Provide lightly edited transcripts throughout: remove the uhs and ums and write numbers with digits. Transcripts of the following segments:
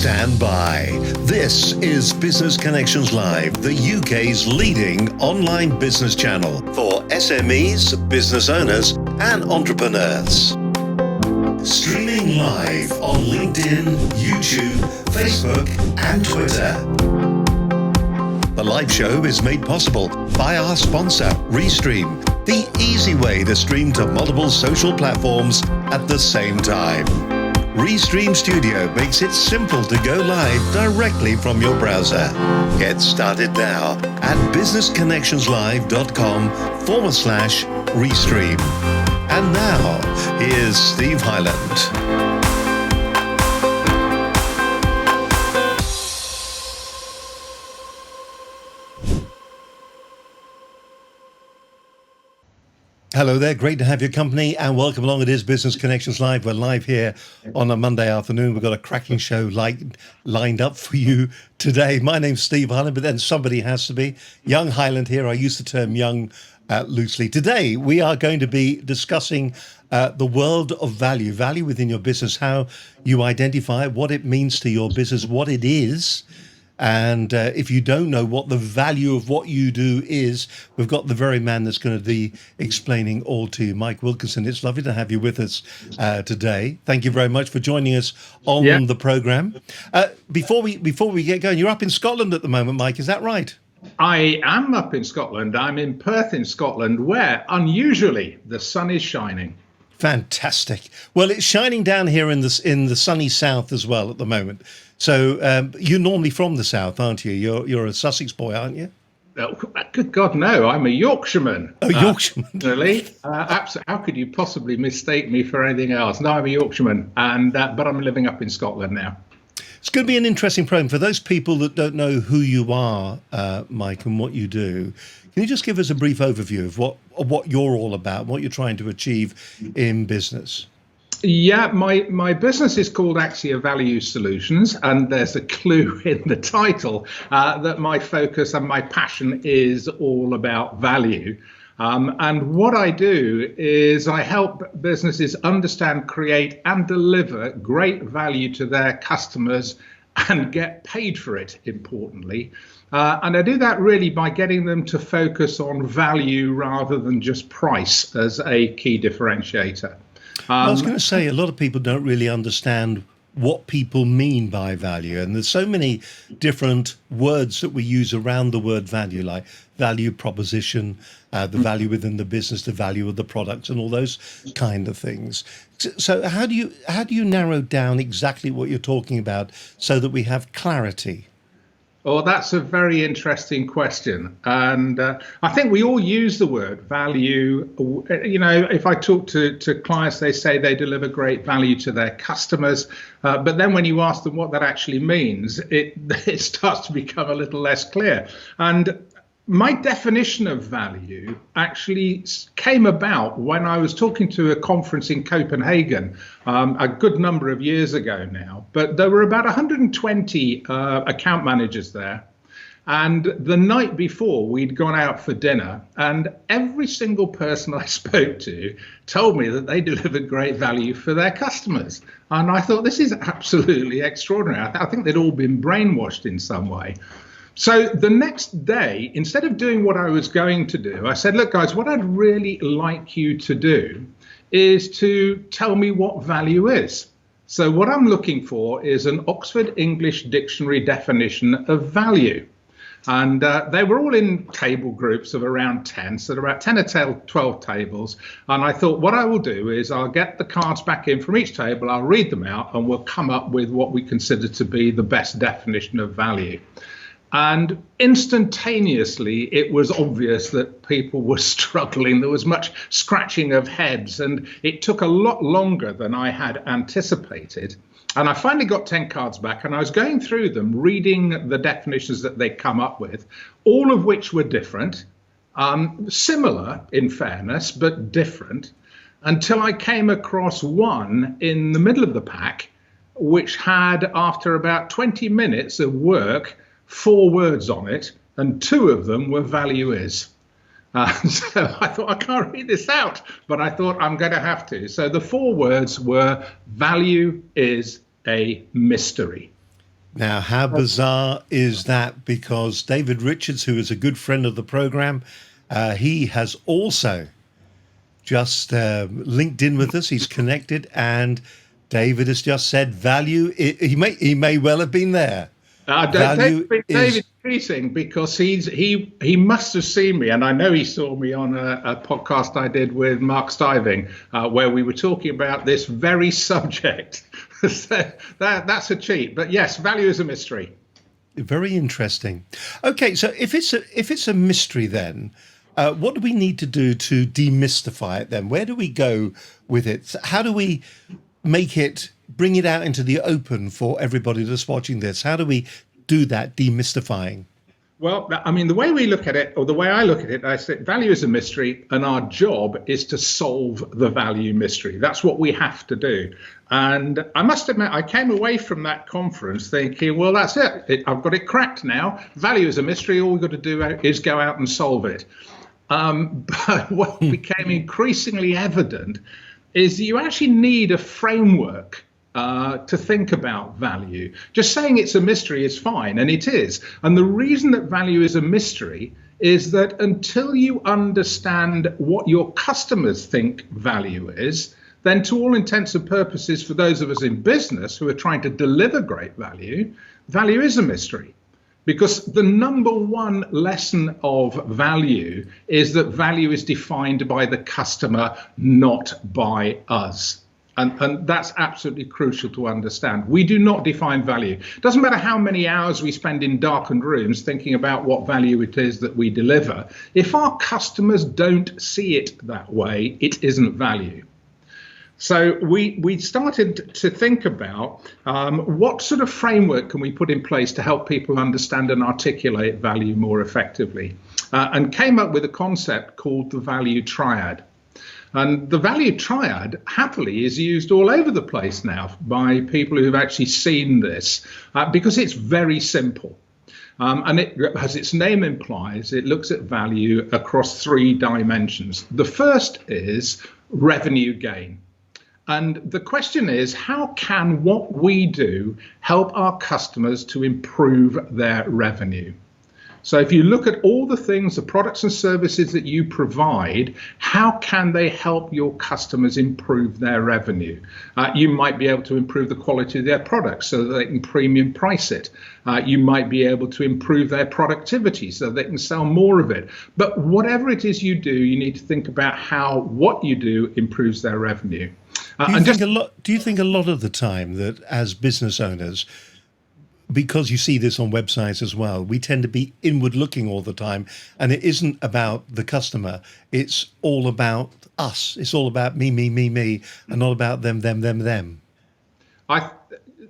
stand by. This is Business Connections Live, the UK's leading online business channel for SMEs, business owners, and entrepreneurs. Streaming live on LinkedIn, YouTube, Facebook, and Twitter. The live show is made possible by our sponsor, Restream, the easy way to stream to multiple social platforms at the same time. Restream Studio makes it simple to go live directly from your browser. Get started now at businessconnectionslive.com/Restream. And now, here's Steve Hyland. Hello there, great to have your company and welcome along. It is Business Connections Live. We're live here on a Monday afternoon. We've got a cracking show lined up for you today. My name's Steve Hyland, but then somebody has to be. Young Hyland here. I use the term young loosely. Today, we are going to be discussing the world of value, value within your business, how you identify it, what it means to your business, what it is. And if you don't know what the value of what you do is, we've got the very man that's going to be explaining all to you, Mike Wilkinson. It's lovely to have you with us today. Thank you very much for joining us on the program. Before we get going, you're up in Scotland at the moment, Mike. Is that right? I am up in Scotland. I'm in Perth in Scotland, where unusually the sun is shining. Fantastic. Well, it's shining down here in the sunny south as well at the moment. So you're normally from the south, aren't you? You're a Sussex boy, aren't you? Oh, good God, no! I'm a Yorkshireman. Oh, Yorkshireman. Really? How could you possibly mistake me for anything else? No, I'm a Yorkshireman, but I'm living up in Scotland now. It's going to be an interesting program for those people that don't know who you are, Mike, and what you do. Can you just give us a brief overview of what you're all about, what you're trying to achieve in business? Yeah, my business is called Axia Value Solutions, and there's a clue in the title that my focus and my passion is all about value. And what I do is I help businesses understand, create, and deliver great value to their customers and get paid for it, importantly. And I do that really by getting them to focus on value rather than just price as a key differentiator. I was going to say, a lot of people don't really understand what people mean by value. And there's so many different words that we use around the word value, like value proposition, the value within the business, the value of the products, and all those kind of things. So how do you narrow down exactly what you're talking about so that we have clarity? Oh, that's a very interesting question. And I think we all use the word value. You know, if I talk to clients, they say they deliver great value to their customers. But then when you ask them what that actually means, it starts to become a little less clear. And my definition of value actually came about when I was talking to a conference in Copenhagen a good number of years ago now. But there were about 120 account managers there. And the night before, we'd gone out for dinner, and every single person I spoke to told me that they delivered great value for their customers. And I thought, this is absolutely extraordinary. I think they'd all been brainwashed in some way. So the next day, instead of doing what I was going to do, I said, look, guys, what I'd really like you to do is to tell me what value is. So what I'm looking for is an Oxford English Dictionary definition of value. And they were all in table groups of around 10, so there were about 10 or 12 tables. And I thought what I will do is I'll get the cards back in from each table, I'll read them out, and we'll come up with what we consider to be the best definition of value. And instantaneously, it was obvious that people were struggling. There was much scratching of heads, and it took a lot longer than I had anticipated. And I finally got 10 cards back, and I was going through them, reading the definitions that they come up with, all of which were different, similar in fairness, but different, until I came across one in the middle of the pack, which had, after about 20 minutes of work, 4 words on it, and 2 of them were value is. So I thought, I can't read this out, but I thought I'm going to have to. So the 4 words were value is a mystery. Now, how bizarre is that? Because David Richards, who is a good friend of the program, he has also just linked in with us. He's connected, and David has just said value. He may well have been there. Value is David's cheating because he must have seen me, and I know he saw me on a podcast I did with Mark Stiving, where we were talking about this very subject. So that's a cheat. But yes, value is a mystery. very interesting. Okay, so if it's a mystery, then what do we need to do to demystify it? Then where do we go with it? How do we bring it out into the open for everybody that's watching this? How do we do that demystifying? Well, I mean, the way we look at it, or the way I look at it, I say value is a mystery, and our job is to solve the value mystery. That's what we have to do. And I must admit, I came away from that conference thinking, well, that's it. I've got it cracked now. Value is a mystery. All we've got to do is go out and solve it. But what became increasingly evident is that you actually need a framework to think about value. Just saying it's a mystery is fine, and it is. And the reason that value is a mystery is that until you understand what your customers think value is, then to all intents and purposes, for those of us in business who are trying to deliver great value, value is a mystery. Because the number one lesson of value is that value is defined by the customer, not by us. And that's absolutely crucial to understand. We do not define value. It doesn't matter how many hours we spend in darkened rooms thinking about what value it is that we deliver. If our customers don't see it that way, it isn't value. So we started to think about what sort of framework can we put in place to help people understand and articulate value more effectively, and came up with a concept called the Value Triad. And the Value Triad, happily, is used all over the place now by people who've actually seen this, because it's very simple. And it, as its name implies, it looks at value across three dimensions. The first is revenue gain. And the question is, how can what we do help our customers to improve their revenue? So if you look at all the things, the products and services that you provide, how can they help your customers improve their revenue? You might be able to improve the quality of their products so that they can premium price it. You might be able to improve their productivity so they can sell more of it. But whatever it is you do, you need to think about how what you do improves their revenue. Do you think a lot of the time that as business owners, because you see this on websites as well, we tend to be inward looking all the time, and it isn't about the customer, it's all about us, it's all about me, and not about them.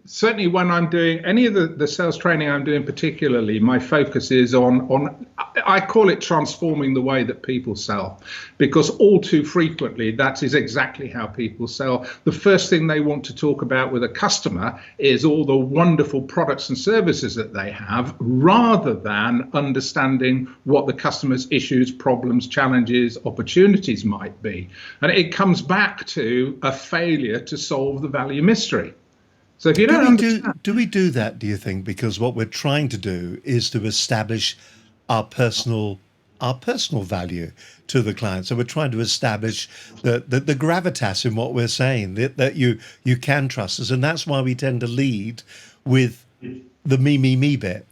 Certainly when I'm doing any of the sales training I'm doing, particularly, my focus is on I call it transforming the way that people sell, because all too frequently that is exactly how people sell. The first thing they want to talk about with a customer is all the wonderful products and services that they have, rather than understanding what the customer's issues, problems, challenges, opportunities might be. And it comes back to a failure to solve the value mystery. So if you do we do that, do you think? Because what we're trying to do is to establish our personal value to the client. So we're trying to establish the gravitas in what we're saying, that you can trust us. And that's why we tend to lead with the me bit.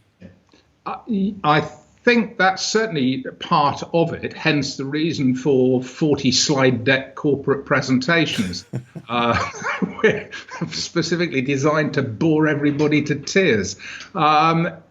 I think that's certainly part of it, hence the reason for 40 slide deck corporate presentations, specifically designed to bore everybody to tears.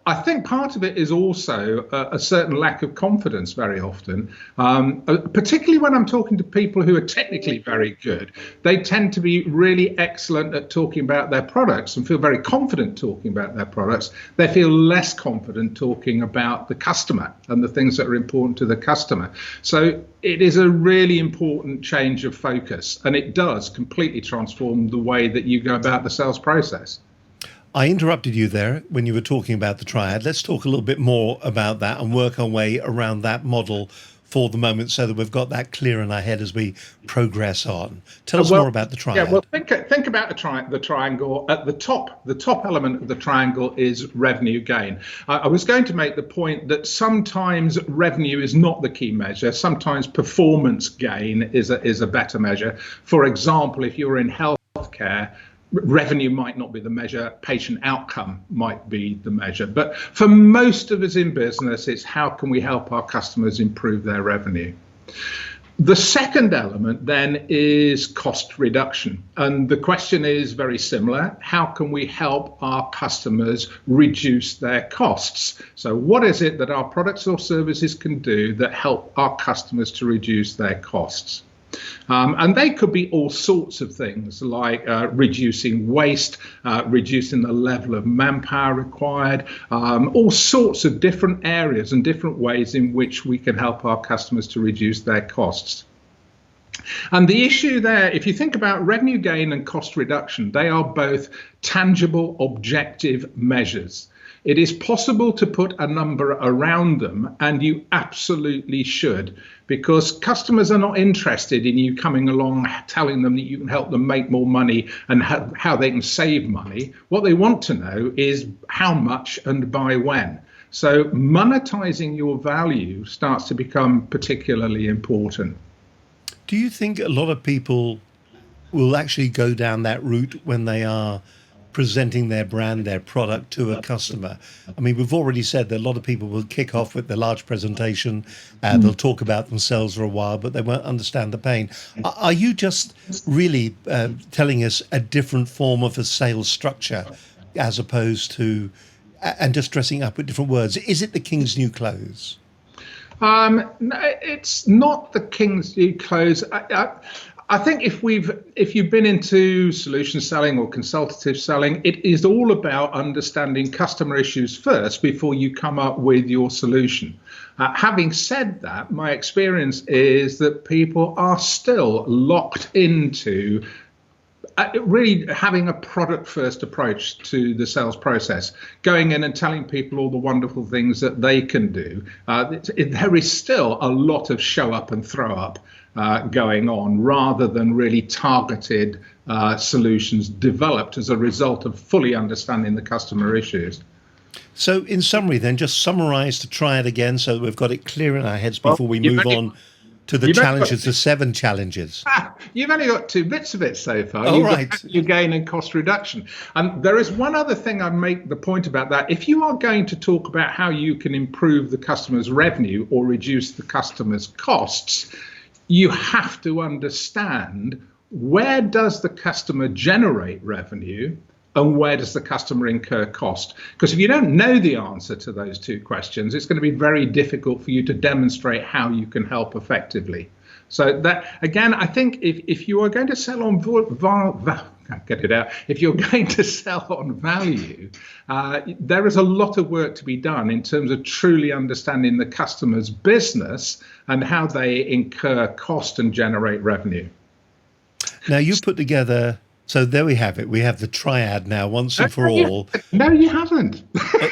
I think part of it is also a certain lack of confidence very often, particularly when I'm talking to people who are technically very good. They tend to be really excellent at talking about their products and feel very confident talking about their products. They feel less confident talking about the customer and the things that are important to the customer. So it is a really important change of focus, and it does completely transform the way that you go about the sales process. I interrupted you there when you were talking about the triad. Let's talk a little bit more about that and work our way around that model for the moment so that we've got that clear in our head as we progress on. Tell us Well, more about the triad. Yeah, well, think about the triangle. At the top element of the triangle is revenue gain. I was going to make the point that sometimes revenue is not the key measure. Sometimes performance gain is a better measure. For example, if you're in healthcare, revenue might not be the measure, patient outcome might be the measure. But for most of us in business, it's how can we help our customers improve their revenue? The second element then is cost reduction. And the question is very similar. How can we help our customers reduce their costs? So what is it that our products or services can do that help our customers to reduce their costs? And they could be all sorts of things like reducing waste, reducing the level of manpower required, all sorts of different areas and different ways in which we can help our customers to reduce their costs. And the issue there, if you think about revenue gain and cost reduction, they are both tangible, objective measures. It is possible to put a number around them, and you absolutely should, because customers are not interested in you coming along telling them that you can help them make more money and how they can save money. What they want to know is how much and by when. So monetizing your value starts to become particularly important. Do you think a lot of people will actually go down that route when they are presenting their brand, their product to a customer? I mean, we've already said that a lot of people will kick off with the large presentation and they'll talk about themselves for a while, but they won't understand the pain. Are you just really telling us a different form of a sales structure as opposed to, and just dressing up with different words? Is it the king's new clothes? No, it's not the king's new clothes. I think if you've been into solution selling or consultative selling, it is all about understanding customer issues first before you come up with your solution. Having said that, my experience is that people are still locked into really having a product first approach to the sales process, going in and telling people all the wonderful things that they can do. There is still a lot of show up and throw up going on, rather than really targeted solutions developed as a result of fully understanding the customer issues. So in summary then, just summarize to try it again so that we've got it clear in our heads before we move on to the challenges, the 7 challenges. You've only got 2 bits of it so far. Oh, You've right. got revenue gain and cost reduction. And there is one other thing I'd make the point about that. If you are going to talk about how you can improve the customer's revenue or reduce the customer's costs, you have to understand, where does the customer generate revenue and where does the customer incur cost? Because if you don't know the answer to those 2 questions, it's going to be very difficult for you to demonstrate how you can help effectively. So that, again, I think if you are going to sell on if you're going to sell on value, there is a lot of work to be done in terms of truly understanding the customer's business and how they incur cost and generate revenue. Now you've put together, so there we have it. We have the triad now, once and for all. No, you haven't.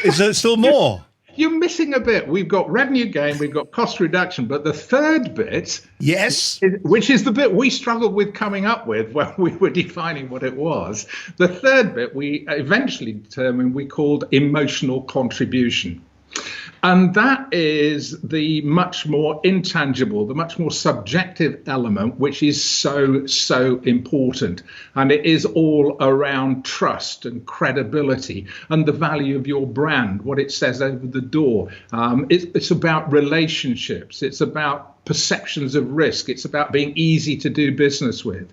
Is there still more? You're missing a bit. We've got revenue gain, we've got cost reduction, but the third bit, yes, which is the bit we struggled with coming up with when we were defining what it was, the third bit we eventually determined we called emotional contribution. And that is the much more intangible, the much more subjective element, which is so important. And it is all around trust and credibility and the value of your brand, what it says over the door. It's about relationships. It's about perceptions of risk. It's about being easy to do business with.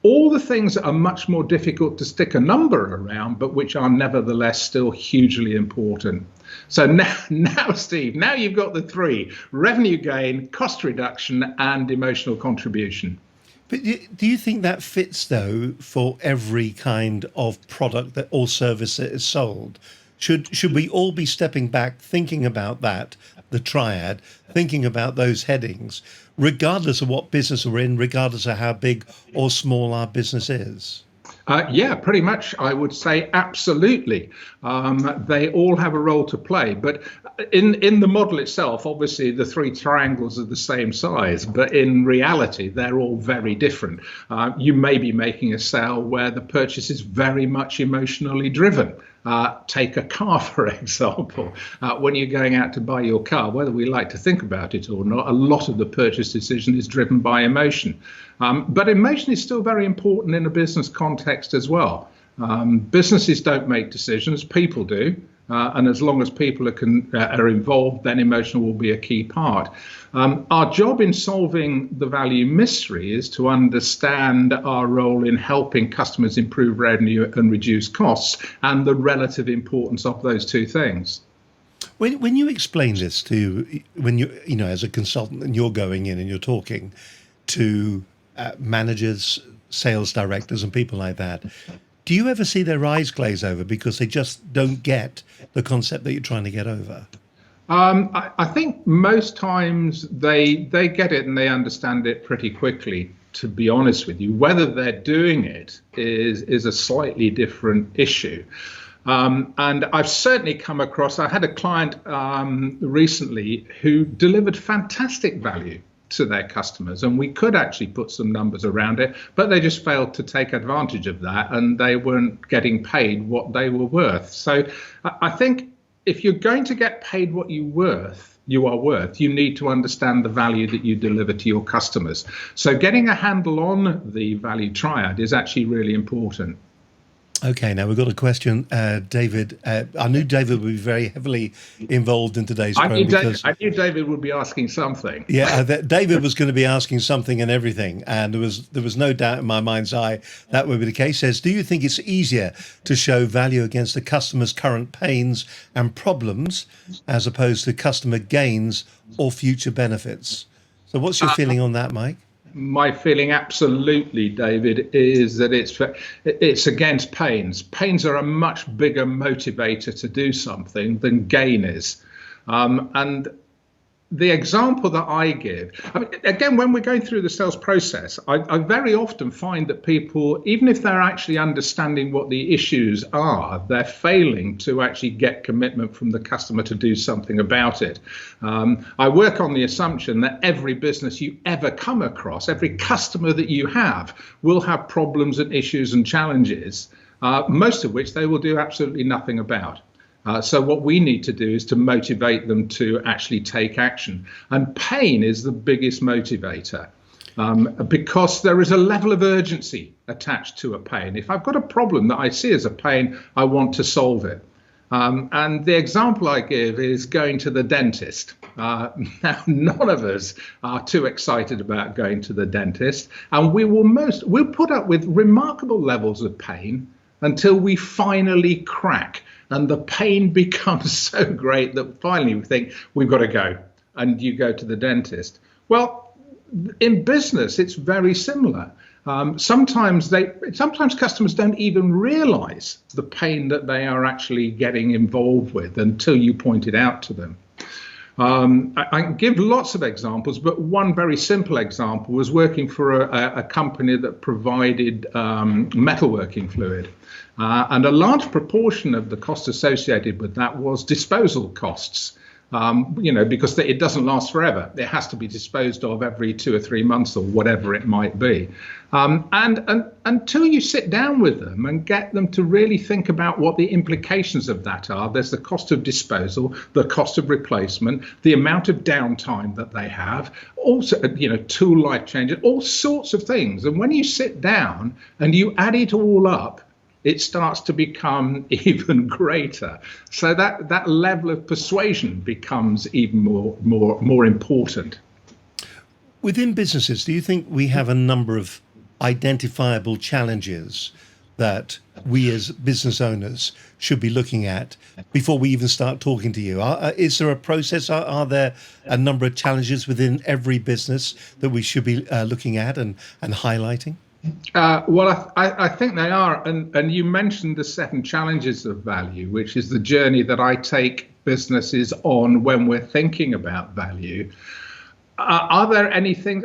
All the things that are much more difficult to stick a number around, but which are nevertheless still hugely important. So now, Steve, now you've got the 3: revenue gain, cost reduction, and emotional contribution. But do you think that fits, though, for every kind of product that or service that is sold? Should we all be stepping back, thinking about that, the triad, thinking about those headings, regardless of what business we're in, regardless of how big or small our business is? Yeah, pretty much. I would say absolutely. They all have a role to play. But in the model itself, obviously, the three triangles are the same size. But in reality, they're all very different. You may be making a sale where the purchase is very much emotionally driven. Take a car, for example. When you're going out to buy your car, whether we like to think about it or not, a lot of the purchase decision is driven by emotion. But emotion is still very important in a business context as well. Businesses don't make decisions, people do. And as long as people are involved, then emotion will be a key part. Our job in solving the value mystery is to understand our role in helping customers improve revenue and reduce costs, and the relative importance of those two things. When you explain this when you know, as a consultant, and you're going in and you're talking to managers, sales directors, and people like that, do you ever see their eyes glaze over because they just don't get the concept that you're trying to get over? I think most times they get it and they understand it pretty quickly, to be honest with you. Whether they're doing it is a slightly different issue. And I've certainly come across, I had a client recently who delivered fantastic value to their customers, and we could actually put some numbers around it, but they just failed to take advantage of that, and they weren't getting paid what they were worth. So I think if you're going to get paid what you are worth, you need to understand the value that you deliver to your customers. So getting a handle on the value triad is actually really important. Okay, now we've got a question, David. I knew David would be very heavily involved in today's program because I knew David would be asking something. Yeah, David was going to be asking something and everything, and there was no doubt in my mind's eye that would be the case. Says, do you think it's easier to show value against the customer's current pains and problems as opposed to customer gains or future benefits? So, what's your feeling on that, Mike? My feeling, absolutely, David, is that it's against pains. Pains are a much bigger motivator to do something than gain is. And the example that I give, again, when we're going through the sales process, I very often find that people, even if they're actually understanding what the issues are, they're failing to actually get commitment from the customer to do something about it. I work on the assumption that every business you ever come across, every customer that you have, will have problems and issues and challenges, most of which they will do absolutely nothing about. So what we need to do is to motivate them to actually take action. And pain is the biggest motivator because there is a level of urgency attached to a pain. If I've got a problem that I see as a pain, I want to solve it. And the example I give is going to the dentist. Now, none of us are too excited about going to the dentist, and we'll put up with remarkable levels of pain until we finally crack. And the pain becomes so great that finally we think we've got to go, and you go to the dentist. Well, in business, it's very similar. Sometimes customers don't even realize the pain that they are actually getting involved with until you point it out to them. I can give lots of examples, but one very simple example was working for a company that provided metalworking fluid. And a large proportion of the cost associated with that was disposal costs, because it doesn't last forever. It has to be disposed of every 2 or 3 months or whatever it might be. And until you sit down with them and get them to really think about what the implications of that are, there's the cost of disposal, the cost of replacement, the amount of downtime that they have, also, tool life changes, all sorts of things. And when you sit down and you add it all up, it starts to become even greater. So that level of persuasion becomes even more important. Within businesses, do you think we have a number of identifiable challenges that we as business owners should be looking at before we even start talking to you? Is there a process? Are there a number of challenges within every business that we should be looking at and highlighting? Well, I think they are. And you mentioned the 7 challenges of value, which is the journey that I take businesses on when we're thinking about value. Are there any things?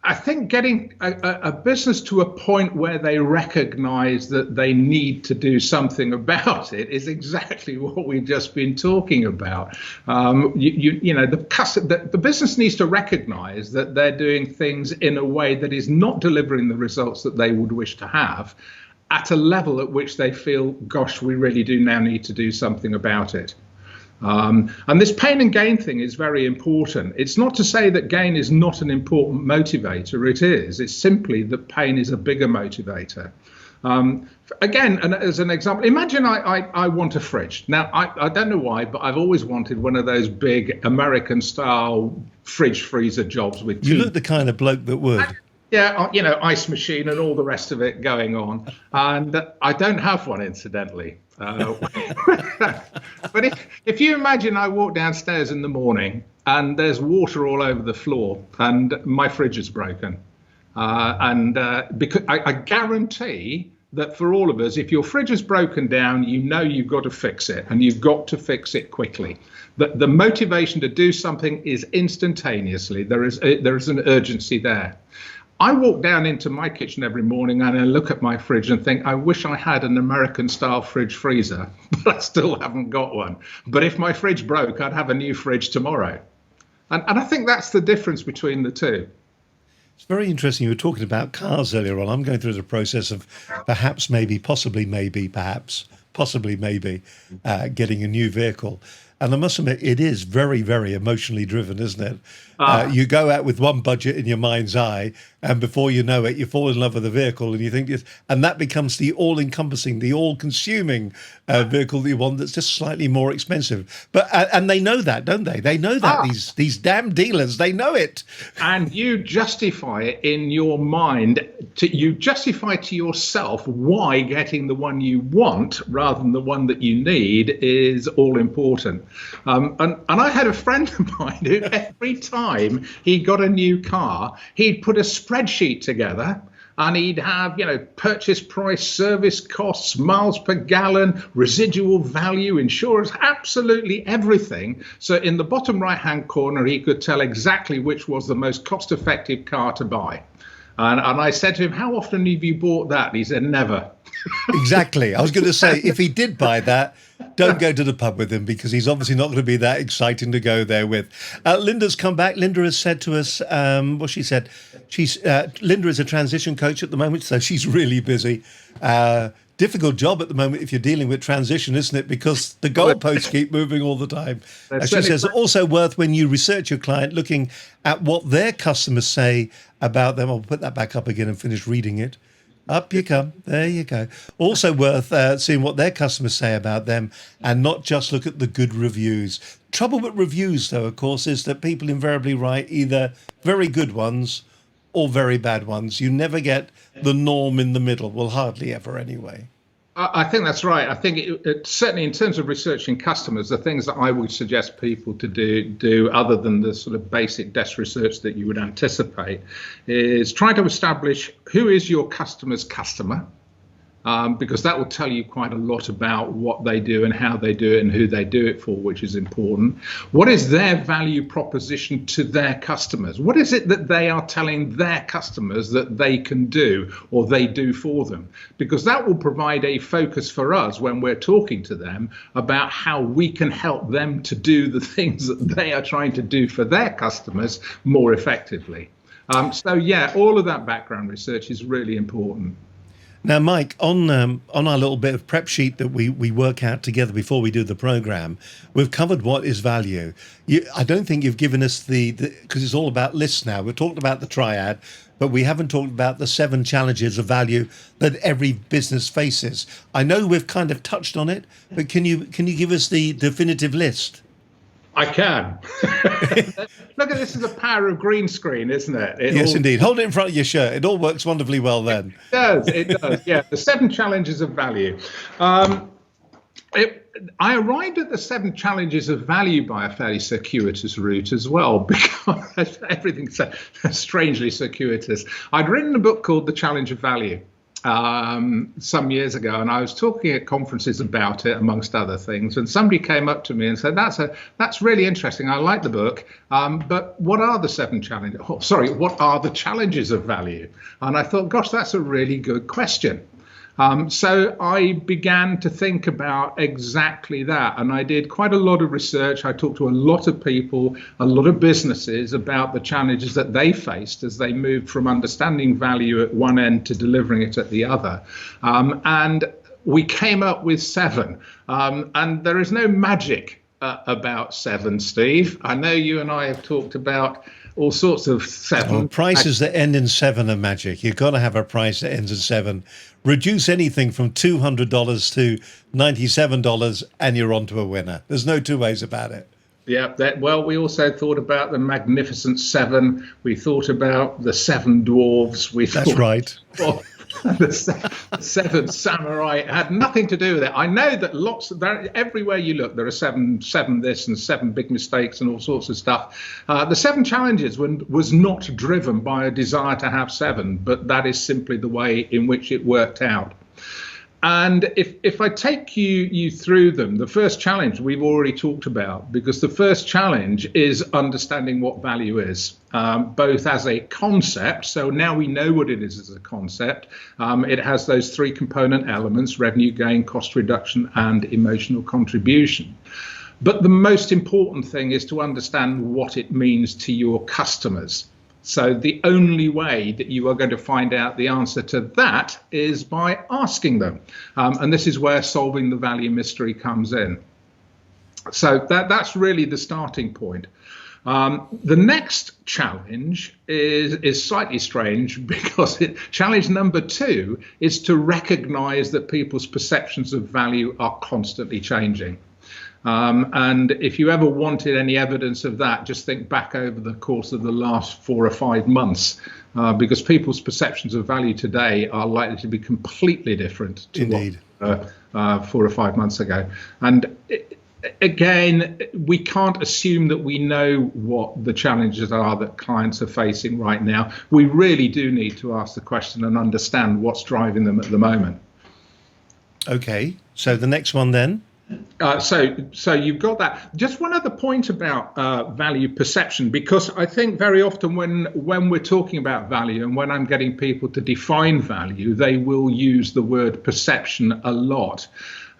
I think getting a business to a point where they recognize that they need to do something about it is exactly what we've just been talking about. The business needs to recognize that they're doing things in a way that is not delivering the results that they would wish to have at a level at which they feel, gosh, we really do now need to do something about it. And this pain and gain thing is very important. It's not to say that gain is not an important motivator. It is. It's simply that pain is a bigger motivator. Again, and as an example, imagine I want a fridge. Now, I don't know why, but I've always wanted one of those big American-style fridge freezer jobs with You look the kind of bloke that would. Yeah, ice machine and all the rest of it going on. And I don't have one, incidentally. But if you imagine I walk downstairs in the morning and there's water all over the floor and my fridge is broken, because I guarantee that for all of us, if your fridge is broken down, you've got to fix it, and you've got to fix it quickly. The motivation to do something is instantaneously. There is an urgency there. I walk down into my kitchen every morning and I look at my fridge and think, I wish I had an American-style fridge freezer, but I still haven't got one. But if my fridge broke, I'd have a new fridge tomorrow. And I think that's the difference between the two. It's very interesting. You were talking about cars earlier on. I'm going through the process of possibly getting a new vehicle. And I must admit, it is very, very emotionally driven, isn't it? You go out with one budget in your mind's eye, and before you know it, you fall in love with the vehicle, and you think, and that becomes the all-encompassing, the all-consuming vehicle that you want that's just slightly more expensive. But and they know that, don't they? They know that, these damn dealers, they know it. And you justify it in your mind. You justify to yourself why getting the one you want rather than the one that you need is all important. And I had a friend of mine who every time he got a new car, he'd put a spreadsheet together and he'd have, purchase price, service costs, miles per gallon, residual value, insurance, absolutely everything. So in the bottom right-hand corner, he could tell exactly which was the most cost-effective car to buy. And I said to him, how often have you bought that? And he said, never. Exactly. I was going to say, if he did buy that, don't go to the pub with him, because he's obviously not going to be that exciting to go there with. Linda's come back. Linda has said to us, she said, Linda is a transition coach at the moment, so she's really busy. Difficult job at the moment if you're dealing with transition, isn't it? Because the goalposts keep moving all the time. She says, also worth when you research your client, looking at what their customers say about them. I'll put that back up again and finish reading it. Up you come. There you go. Also worth seeing what their customers say about them and not just look at the good reviews. Trouble with reviews, though, of course, is that people invariably write either very good ones or very bad ones. You never get the norm in the middle. Well, hardly ever anyway. I think that's right. I think it certainly in terms of researching customers, the things that I would suggest people to do other than the sort of basic desk research that you would anticipate is try to establish who is your customer's customer. Because that will tell you quite a lot about what they do and how they do it and who they do it for, which is important. What is their value proposition to their customers? What is it that they are telling their customers that they can do or they do for them? Because that will provide a focus for us when we're talking to them about how we can help them to do the things that they are trying to do for their customers more effectively. So yeah, all of that background research is really important. Now, Mike, on our little bit of prep sheet that we work out together before we do the program, we've covered what is value. I don't think you've given us because it's all about lists now. We've talked about the triad, but we haven't talked about the 7 challenges of value that every business faces. I know we've kind of touched on it, but can you give us the definitive list? I can. Look at this is the power of green screen, isn't it? Yes, indeed. Hold it in front of your shirt. It all works wonderfully well then. It does. Yeah, the 7 challenges of value. I arrived at the 7 challenges of value by a fairly circuitous route as well, because everything's strangely circuitous. I'd written a book called The Challenge of Value. some years ago, and I was talking at conferences about it, amongst other things, and somebody came up to me and said, that's really interesting, I like the book, but what are the 7 challenges? Oh, sorry, what are the challenges of value? And I thought, gosh, that's a really good question. So I began to think about exactly that, and I did quite a lot of research. I talked to a lot of people, a lot of businesses about the challenges that they faced as they moved from understanding value at one end to delivering it at the other. And we came up with 7. And there is no magic about 7, Steve. I know you and I have talked about all sorts of 7. Well, prices that end in 7 are magic. You've got to have a price that ends in 7. Reduce anything from $200 to $97 and you're on to a winner. There's no two ways about it. Yeah, well, we also thought about the Magnificent 7. We thought about the 7 dwarves. That's right. The 7 samurai. It had nothing to do with it. I know that everywhere you look, there are 7 this and 7 big mistakes and all sorts of stuff. The 7 challenges was not driven by a desire to have 7, but that is simply the way in which it worked out. And if I take you through them, the first challenge we've already talked about, because the first challenge is understanding what value is, both as a concept. So now we know what it is as a concept. It has those 3 component elements: revenue gain, cost reduction, and emotional contribution. But the most important thing is to understand what it means to your customers. So the only way that you are going to find out the answer to that is by asking them. And this is where solving the value mystery comes in. So that's really the starting point. The next challenge is slightly strange, because challenge number 2 is to recognize that people's perceptions of value are constantly changing. And if you ever wanted any evidence of that, just think back over the course of the last 4 or 5 months, because people's perceptions of value today are likely to be completely different to what 4 or 5 months ago. And again, we can't assume that we know what the challenges are that clients are facing right now. We really do need to ask the question and understand what's driving them at the moment. Okay, so the next one then? So you've got that. Just one other point about value perception, because I think very often when we're talking about value and when I'm getting people to define value, they will use the word perception a lot.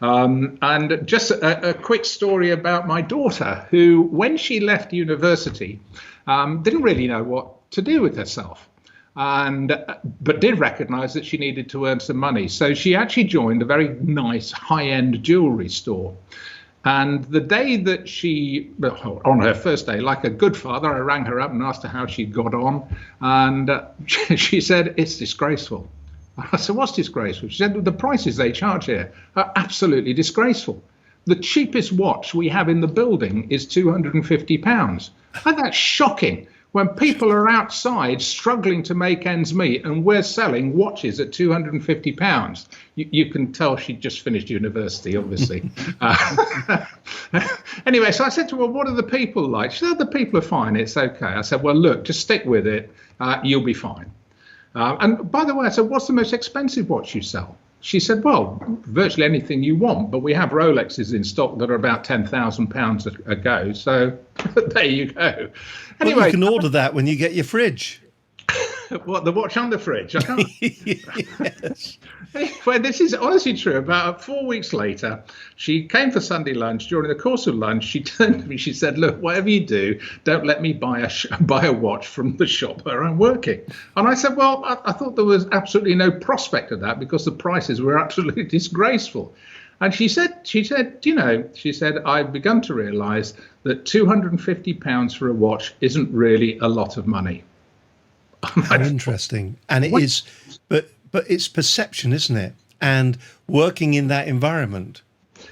And just a quick story about my daughter, who, when she left university, didn't really know what to do with herself. But did recognize that she needed to earn some money. So she actually joined a very nice high-end jewelry store. And the day that on her first day, like a good father, I rang her up and asked her how she got on. And she said, "It's disgraceful." I said, "What's disgraceful?" She said, "The prices they charge here are absolutely disgraceful. The cheapest watch we have in the building is £250. And that's shocking. When people are outside struggling to make ends meet and we're selling watches at £250, you can tell she'd just finished university, obviously. Anyway, so I said to her, "Well, what are the people like?" She said, "The people are fine. It's okay." I said, "Well, look, just stick with it. You'll be fine." And by the way, I said, "What's the most expensive watch you sell?" She said, "Well, virtually anything you want, but we have Rolexes in stock that are about £10,000 a go. So there you go." Anyway, well, you can order that when you get your fridge. What, the watch on the fridge? I can't. Yes. Well, this is honestly true. About 4 weeks later, she came for Sunday lunch. During the course of lunch, she turned to me. She said, "Look, whatever you do, don't let me buy a watch from the shop where I'm working." And I said, "Well, I thought there was absolutely no prospect of that because the prices were absolutely disgraceful." And she said, "You know," she said, "I've begun to realize that £250 for a watch isn't really a lot of money." How interesting. And it is, but it's perception, isn't it? And working in that environment.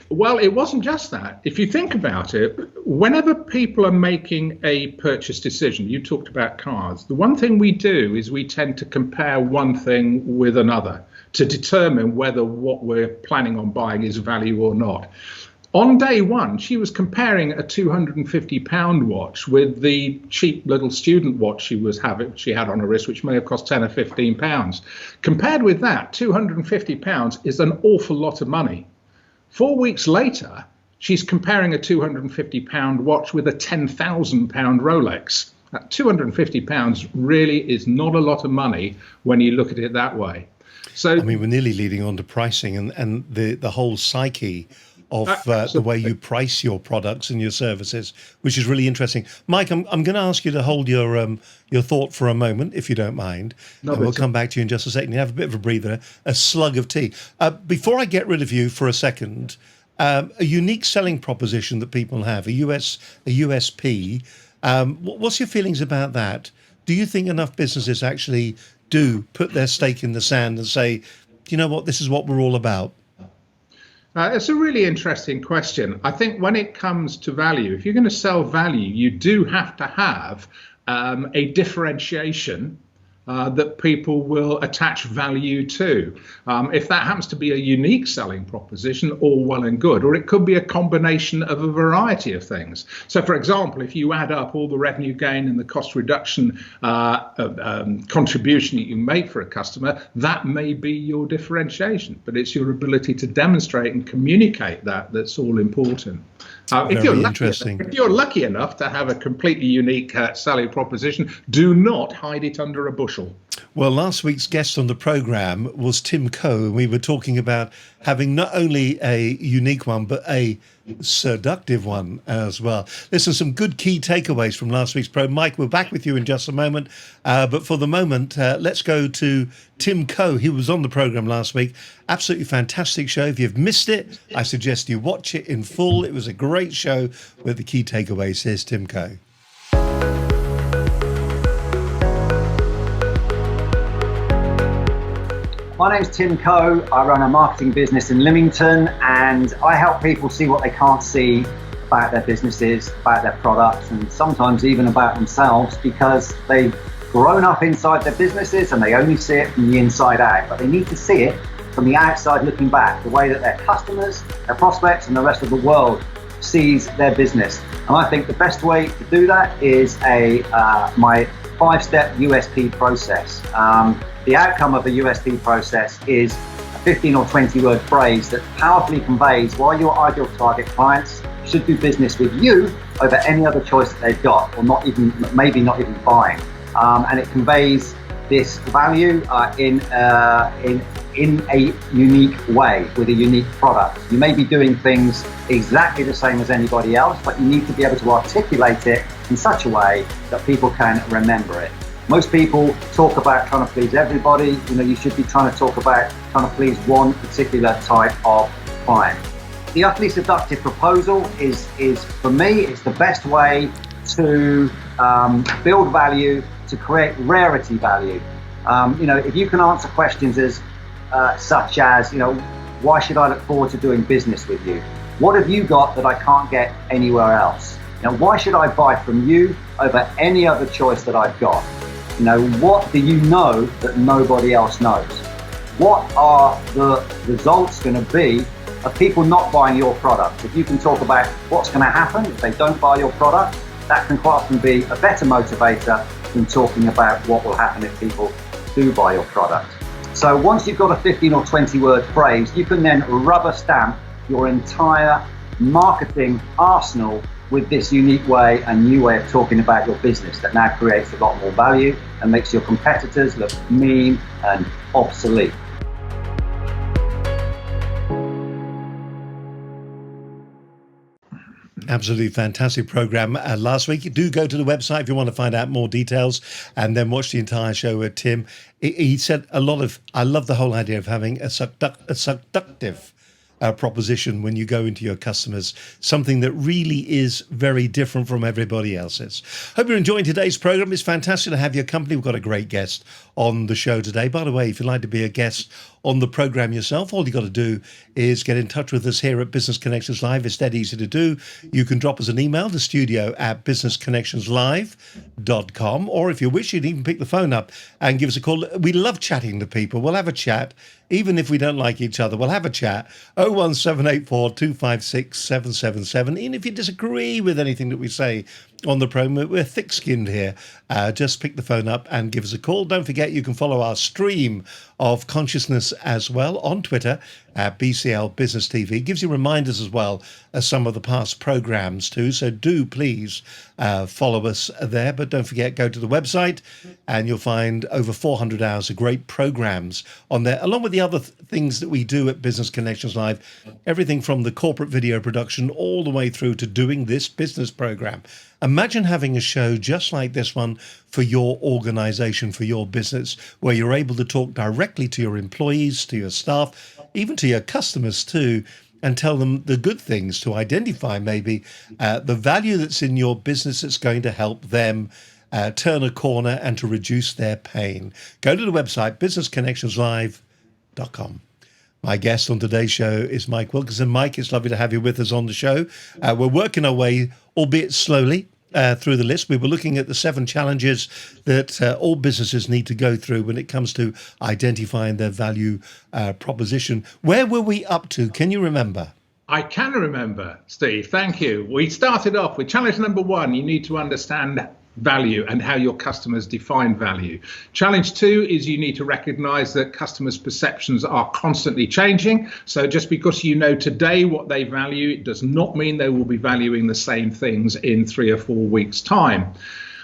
Well, it wasn't just that. If you think about it, whenever people are making a purchase decision, you talked about cars, the one thing we do is we tend to compare one thing with another to determine whether what we're planning on buying is value or not. On day one, she was comparing a £250 watch with the cheap little student watch she had on her wrist, which may have cost £10 or £15. Compared with that, £250 is an awful lot of money. 4 weeks later, she's comparing a £250 watch with a £10,000 Rolex. £250 really is not a lot of money when you look at it that way. So, I mean, we're nearly leading on to pricing and the whole psyche of the way you price your products and your services, which is really interesting. Mike, I'm going to ask you to hold your thought for a moment, if you don't mind. No, and we'll come back to you in just a second. You have a bit of a breather, a slug of tea. Before I get rid of you for a second, a unique selling proposition that people have, a USP. What's your feelings about that? Do you think enough businesses actually do put their stake in the sand and say, you know what, this is what we're all about? It's a really interesting question. I think when it comes to value, if you're going to sell value, you do have to have a differentiation that people will attach value to. If that happens to be a unique selling proposition, all well and good, or it could be a combination of a variety of things. So, for example, if you add up all the revenue gain and the cost reduction contribution that you make for a customer, that may be your differentiation, but it's your ability to demonstrate and communicate that's all important. If you're lucky enough to have a completely unique selling proposition, do not hide it under a bushel. Well, last week's guest on the program was Tim Coe, and we were talking about having not only a unique one, but a seductive one as well. Listen, some good key takeaways from last week's program. Mike, we're back with you in just a moment. But for the moment, let's go to Tim Coe. He was on the program last week. Absolutely fantastic show. If you've missed it, I suggest you watch it in full. It was a great show with the key takeaways. Here's Tim Coe. My name's Tim Coe. I run a marketing business in Lymington, and I help people see what they can't see about their businesses, about their products, and sometimes even about themselves, because they've grown up inside their businesses and they only see it from the inside out. But they need to see it from the outside looking back, the way that their customers, their prospects, and the rest of the world sees their business. And I think the best way to do that is my 5-step USP process. The outcome of a USP process is a 15 or 20 word phrase that powerfully conveys why your ideal target clients should do business with you over any other choice that they've got, or maybe not even buying. And it conveys this value in a unique way, with a unique product. You may be doing things exactly the same as anybody else, but you need to be able to articulate it in such a way that people can remember it. Most people talk about trying to please everybody. You should be trying to talk about trying to please one particular type of client. The utterly seductive proposal is for me, it's the best way to build value, to create rarity value. If you can answer questions as such as, why should I look forward to doing business with you? What have you got that I can't get anywhere else? Why should I buy from you over any other choice that I've got? What do you know that nobody else knows? What are the results going to be of people not buying your product? If you can talk about what's going to happen if they don't buy your product, that can quite often be a better motivator than talking about what will happen if people do buy your product. So once you've got a 15 or 20 word phrase, you can then rubber stamp your entire marketing arsenal with this unique way and new way of talking about your business that now creates a lot more value and makes your competitors look mean and obsolete. Absolutely fantastic program last week. Do go to the website if you want to find out more details, and then watch the entire show with Tim. He said I love the whole idea of having a seductive proposition when you go into your customers, something that really is very different from everybody else's. Hope you're enjoying today's program. It's fantastic to have your company. We've got a great guest on the show today. By the way, if you'd like to be a guest on the program yourself, all you got to do is get in touch with us here at Business Connections Live. It's dead easy to do. You can drop us an email to studio@businessconnectionslive.com, or if you wish, you can even pick the phone up and give us a call. We love chatting to people. We'll have a chat even if we don't like each other, we'll have a chat. 01784 256 777. Even if you disagree with anything that we say on the program, we're thick-skinned here. Just pick the phone up and give us a call. Don't forget, you can follow our stream of consciousness as well on Twitter at BCL Business TV. Gives you reminders as well as some of the past programs too. So do please follow us there. But don't forget, go to the website and you'll find over 400 hours of great programs on there, along with the other things that we do at Business Connections Live. Everything from the corporate video production all the way through to doing this business program. Imagine having a show just like this one for your organization, for your business, where you're able to talk directly to your employees, to your staff, even to your customers too, and tell them the good things, to identify maybe the value that's in your business that's going to help them turn a corner and to reduce their pain. Go to the website, businessconnectionslive.com. My guest on today's show is Mike Wilkinson. Mike, it's lovely to have you with us on the show. We're working our way, albeit slowly, through the list. We were looking at the 7 challenges that all businesses need to go through when it comes to identifying their value proposition. Where were we up to? Can you remember? I can remember, Steve. Thank you. We started off with challenge number 1. You need to understand value and how your customers define value. Challenge 2 is you need to recognize that customers' perceptions are constantly changing. So just because you know today what they value, it does not mean they will be valuing the same things in 3 or 4 weeks' time.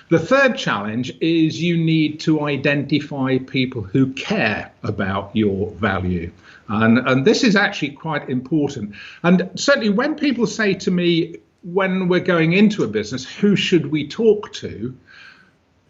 The third challenge is you need to identify people who care about your value. And this is actually quite important. And certainly when people say to me, when we're going into a business, who should we talk to?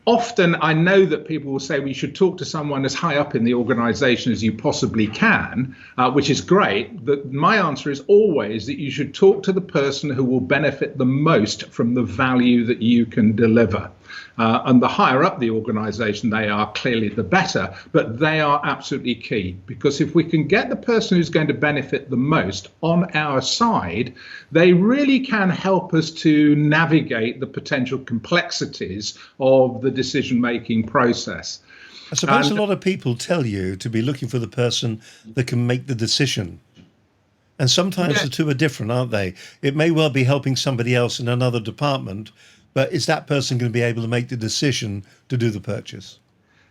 Often I know that people will say we should talk to someone as high up in the organization as you possibly can, which is great. But my answer is always that you should talk to the person who will benefit the most from the value that you can deliver. And the higher up the organization they are, clearly the better, but they are absolutely key, because if we can get the person who's going to benefit the most on our side, they really can help us to navigate the potential complexities of the decision-making process. I suppose a lot of people tell you to be looking for the person that can make the decision. And sometimes the two are different, aren't they? It may well be helping somebody else in another department, but is that person going to be able to make the decision to do the purchase?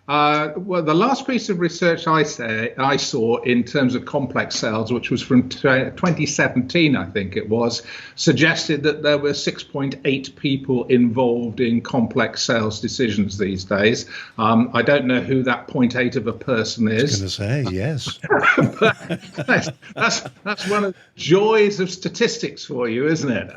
Well, the last piece of research I saw in terms of complex sales, which was from 2017, I think it was, suggested that there were 6.8 people involved in complex sales decisions these days. I don't know who that 0.8 of a person is. I was going to say, yes. But that's one of the joys of statistics for you, isn't it?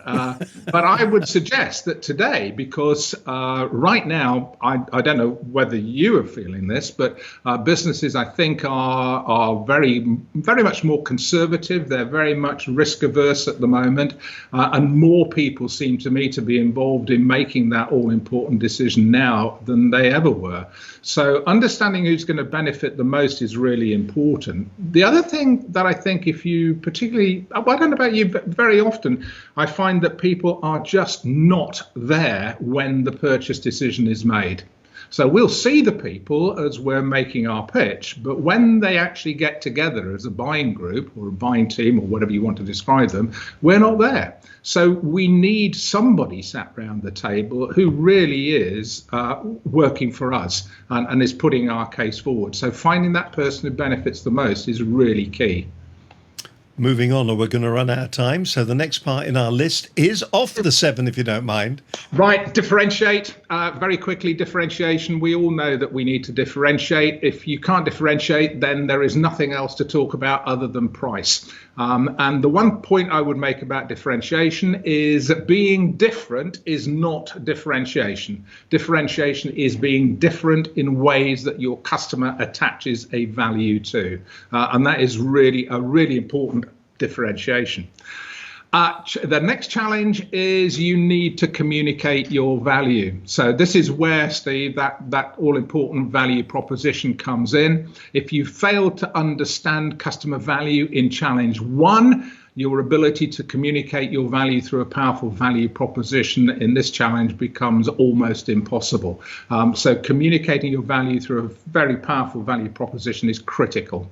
But I would suggest that today, because right now, I don't know whether you have feeling this, but businesses, I think, are very much more conservative. They're very much risk averse at the moment, and more people seem to me to be involved in making that all important decision now than they ever were. So understanding who's going to benefit the most is really important. The other thing that I think, if you particularly, I don't know about you, but very often I find that people are just not there when the purchase decision is made. So we'll see the people as we're making our pitch, but when they actually get together as a buying group or a buying team or whatever you want to describe them, we're not there. So we need somebody sat around the table who really is working for us and is putting our case forward. So finding that person who benefits the most is really key. Moving on, or we're going to run out of time. So the next part in our list is off the 7, if you don't mind. Right, differentiate. Very quickly, differentiation. We all know that we need to differentiate. If you can't differentiate, then there is nothing else to talk about other than price. And the one point I would make about differentiation is that being different is not differentiation. Differentiation is being different in ways that your customer attaches a value to. And that is really a really important differentiation. The next challenge is you need to communicate your value. So this is where, Steve, that all-important value proposition comes in. If you fail to understand customer value in challenge 1, your ability to communicate your value through a powerful value proposition in this challenge becomes almost impossible. So communicating your value through a very powerful value proposition is critical.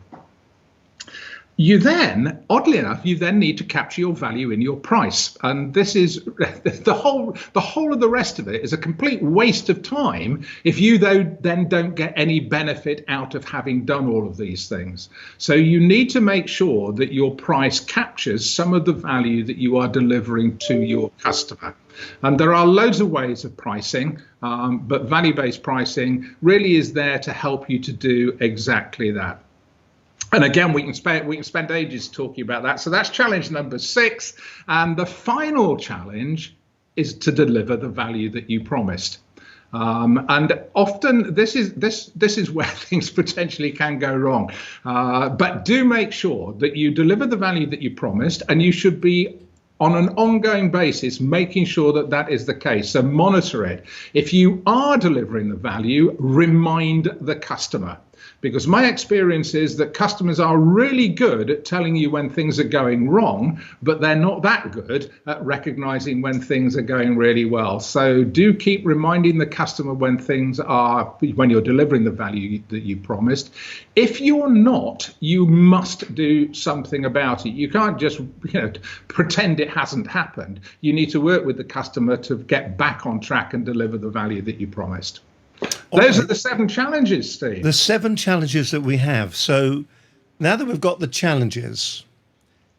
You then, oddly enough, you then need to capture your value in your price. And this is the whole of the rest of it is a complete waste of time if you then don't get any benefit out of having done all of these things. So you need to make sure that your price captures some of the value that you are delivering to your customer. And there are loads of ways of pricing, but value-based pricing really is there to help you to do exactly that. And again, we can spend ages talking about that. So that's challenge number 6. And the final challenge is to deliver the value that you promised. And often this is where things potentially can go wrong. But do make sure that you deliver the value that you promised, and you should be on an ongoing basis making sure that that is the case. So monitor it. If you are delivering the value, remind the customer. Because my experience is that customers are really good at telling you when things are going wrong, but they're not that good at recognizing when things are going really well. So do keep reminding the customer when you're delivering the value that you promised. If you're not, you must do something about it. You can't just pretend it hasn't happened. You need to work with the customer to get back on track and deliver the value that you promised. Those are the 7 challenges, Steve. The 7 challenges that we have. So now that we've got the challenges,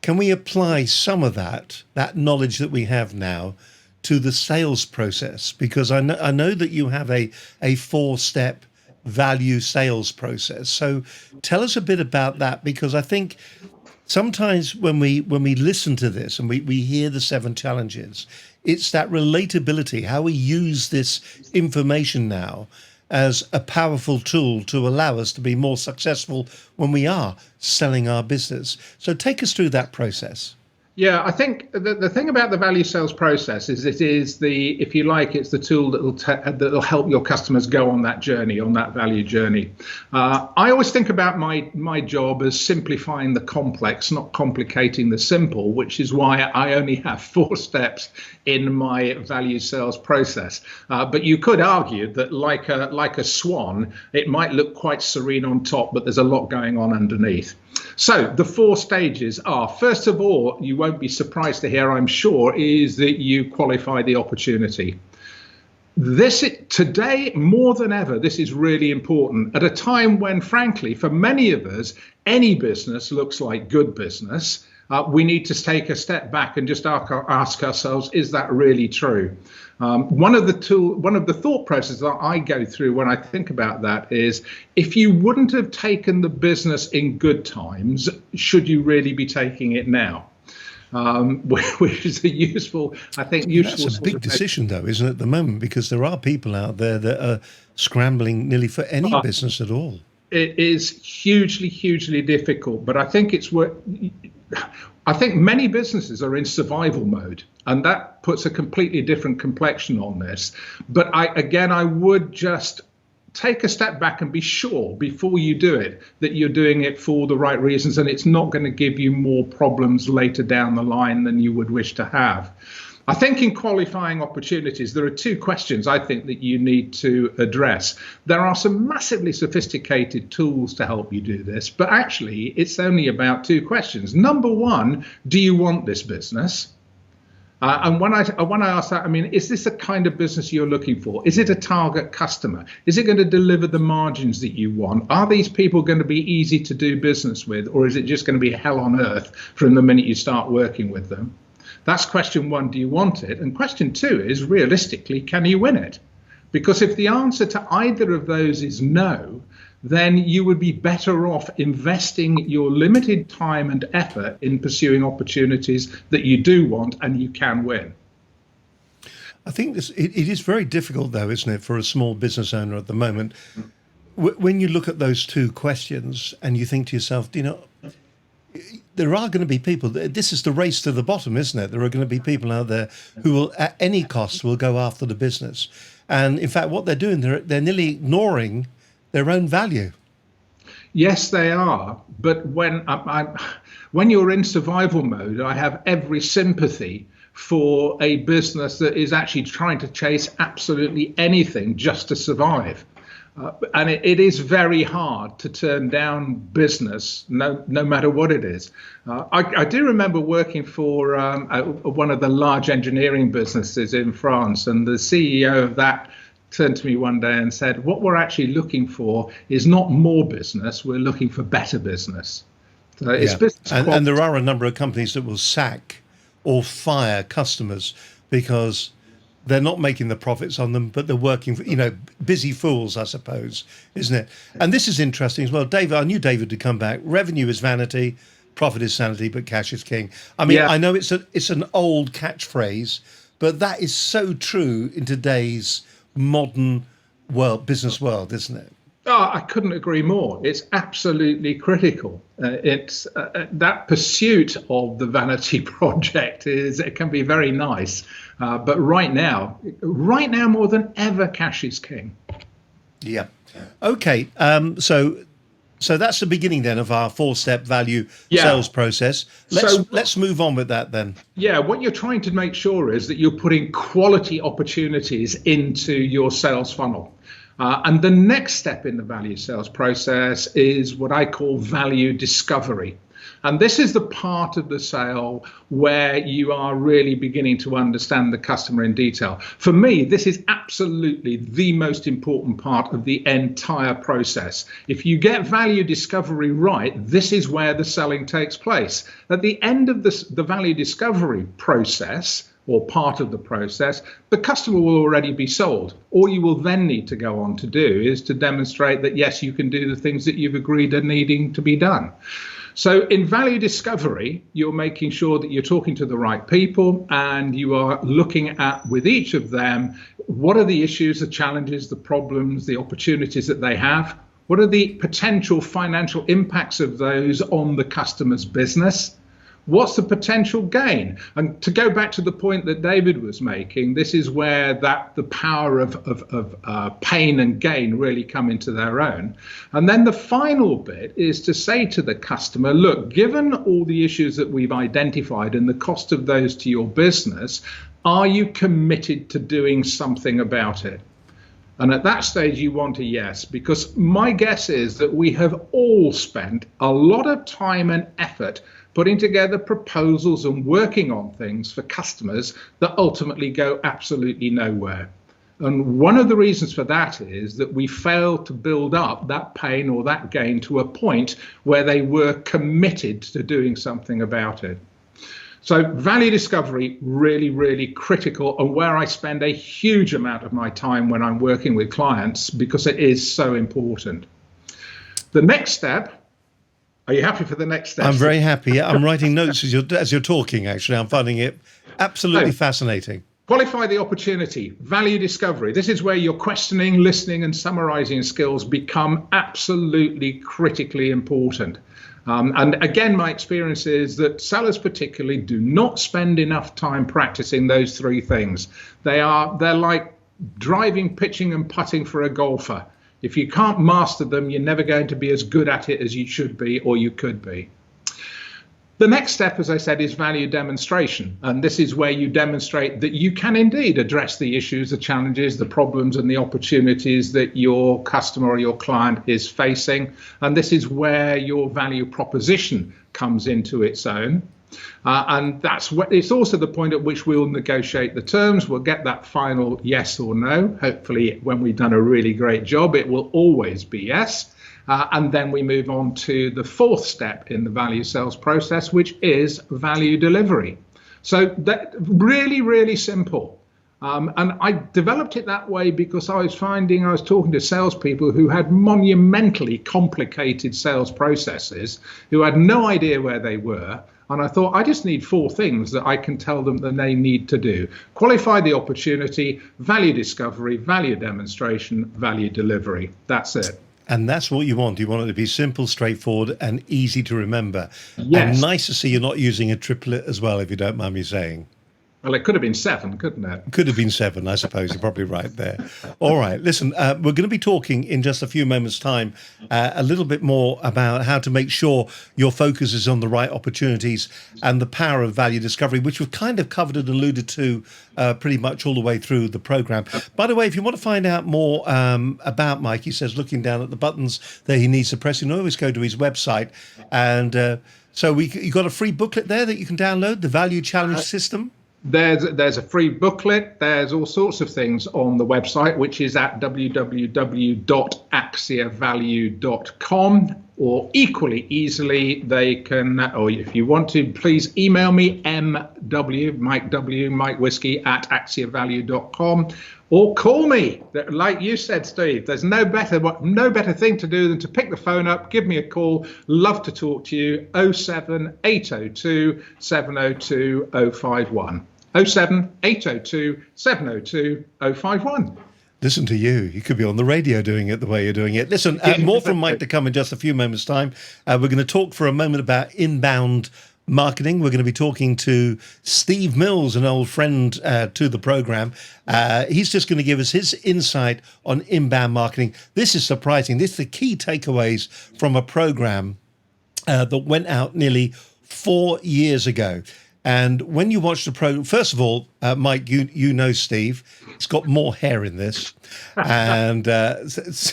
can we apply some of that knowledge that we have now to the sales process? Because I know that you have a 4-step value sales process. So tell us a bit about that, because I think sometimes when we listen to this and we hear the 7 challenges, it's that relatability, how we use this information now as a powerful tool to allow us to be more successful when we are selling our business. So take us through that process. Yeah, I think the thing about the value sales process is it is if you like, it's the tool that'll help your customers go on that journey, on that value journey. I always think about my job as simplifying the complex, not complicating the simple, which is why I only have 4 steps in my value sales process. But you could argue that like a swan, it might look quite serene on top, but there's a lot going on underneath. So the 4 stages are, first of all, you won't be surprised to hear, I'm sure, is that you qualify the opportunity. Today, more than ever, this is really important at a time when, frankly, for many of us, any business looks like good business. We need to take a step back and just ask ourselves, is that really true? One of the thought processes that I go through when I think about that is, if you wouldn't have taken the business in good times, should you really be taking it now? Which is a useful. That's a big decision, though, isn't it, at the moment? Because there are people out there that are scrambling nearly for any business at all. It is hugely, hugely difficult, but I think I think many businesses are in survival mode, and that puts a completely different complexion on this. But I would just take a step back and be sure before you do it that you're doing it for the right reasons, and it's not going to give you more problems later down the line than you would wish to have. I think in qualifying opportunities, there are 2 questions I think that you need to address. There are some massively sophisticated tools to help you do this, but actually it's only about 2 questions. Number 1, do you want this business? And when I ask that, I mean, is this the kind of business you're looking for? Is it a target customer? Is it going to deliver the margins that you want? Are these people going to be easy to do business with, or is it just going to be hell on earth from the minute you start working with them? That's question 1, do you want it? And question 2 is, realistically, can you win it? Because if the answer to either of those is no, then you would be better off investing your limited time and effort in pursuing opportunities that you do want and you can win. I think it is very difficult, though, isn't it, for a small business owner at the moment, when you look at those 2 questions and you think to yourself, there are going to be people, this is the race to the bottom, isn't it? There are going to be people out there who will, at any cost, will go after the business. And in fact, what they're doing, they're nearly ignoring their own value. Yes, they are. But when you're in survival mode, I have every sympathy for a business that is actually trying to chase absolutely anything just to survive. And it is very hard to turn down business, no matter what it is. I do remember working for one of the large engineering businesses in France, and the CEO of that turned to me one day and said, what we're actually looking for is not more business, we're looking for better business. So it's business and there are a number of companies that will sack or fire customers because they're not making the profits on them, but they're working for, busy fools, I suppose, isn't it? And this is interesting as well. David, I knew David would come back. Revenue is vanity, profit is sanity, but cash is king. I mean, I know it's an old catchphrase, but that is so true in today's modern business world, isn't it? Oh, I couldn't agree more. It's absolutely critical. It's that pursuit of the vanity project it can be very nice, but right now more than ever, cash is king. Yeah. Okay. So that's the beginning then of our 4-step value sales process. Let's move on with that then. Yeah, what you're trying to make sure is that you're putting quality opportunities into your sales funnel. And the next step in the value sales process is what I call value discovery. And this is the part of the sale where you are really beginning to understand the customer in detail. For me, this is absolutely the most important part of the entire process. If you get value discovery right, this is where the selling takes place. At the end of the value discovery process, or part of the process, the customer will already be sold. All you will then need to go on to do is to demonstrate that, yes, you can do the things that you've agreed are needing to be done. So in value discovery, you're making sure that you're talking to the right people and you are looking at, with each of them, what are the issues, the challenges, the problems, the opportunities that they have? What are the potential financial impacts of those on the customer's business? What's the potential gain? And to go back to the point that David was making, this is where the power of pain and gain really come into their own. And then the final bit is to say to the customer, look, given all the issues that we've identified and the cost of those to your business, are you committed to doing something about it? And at that stage, you want a yes, because my guess is that we have all spent a lot of time and effort putting together proposals and working on things for customers that ultimately go absolutely nowhere. And one of the reasons for that is that we failed to build up that pain or that gain to a point where they were committed to doing something about it. So value discovery, really, really critical, and where I spend a huge amount of my time when I'm working with clients because it is so important. The next step. Are you happy for the next step? I'm very happy. Yeah, I'm writing notes as you're talking, actually. I'm finding it absolutely fascinating. Qualify the opportunity, value discovery. This is where your questioning, listening, and summarizing skills become absolutely critically important. And again, my experience is that sellers particularly do not spend enough time practicing those three things. They're like driving, pitching, and putting for a golfer. If you can't master them, you're never going to be as good at it as you should be or you could be. The next step, as I said, is value demonstration. And this is where you demonstrate that you can indeed address the issues, the challenges, the problems, and the opportunities that your customer or your client is facing. And this is where your value proposition comes into its own. And it's also the point at which we'll negotiate the terms. We'll get that final yes or no. Hopefully, when we've done a really great job, it will always be yes. And then we move on to the fourth step in the value sales process, which is value delivery. So that really, really simple. And I developed it that way because I was talking to salespeople who had monumentally complicated sales processes, who had no idea where they were. And I thought, I just need four things that I can tell them that they need to do. Qualify the opportunity, value discovery, value demonstration, value delivery. That's it. And that's what you want. You want it to be simple, straightforward, and easy to remember. Yes. And nice to see you're not using a triplet as well, if you don't mind me saying. Well, it could have been 7, couldn't it? Could have been 7, I suppose. You're probably right there. All right. Listen, we're going to be talking in just a few moments' time a little bit more about how to make sure your focus is on the right opportunities and the power of value discovery, which we've kind of covered and alluded to pretty much all the way through the program. By the way, if you want to find out more about Mike, he says looking down at the buttons that he needs to press, you can always go to his website. And so you got a free booklet there that you can download, the Value Challenge System. There's a free booklet. There's all sorts of things on the website, which is at www.axiavalue.com, or equally easily they can, or if you want to, please email me, Mike Whiskey at axiavalue.com, or call me. Like you said, Steve, there's no better thing to do than to pick the phone up, give me a call. Love to talk to you. 07 802 702 051. 07 802 702 051. Listen to you. You could be on the radio doing it the way you're doing it. Listen, more from Mike to come in just a few moments' time. We're going to talk for a moment about inbound marketing. We're going to be talking to Steve Mills, an old friend to the program. He's just going to give us his insight on inbound marketing. This is surprising. This is the key takeaways from a program that went out nearly 4 years ago. And when you watch the program, first of all, Mike, you know Steve. He's got more hair in this, and that's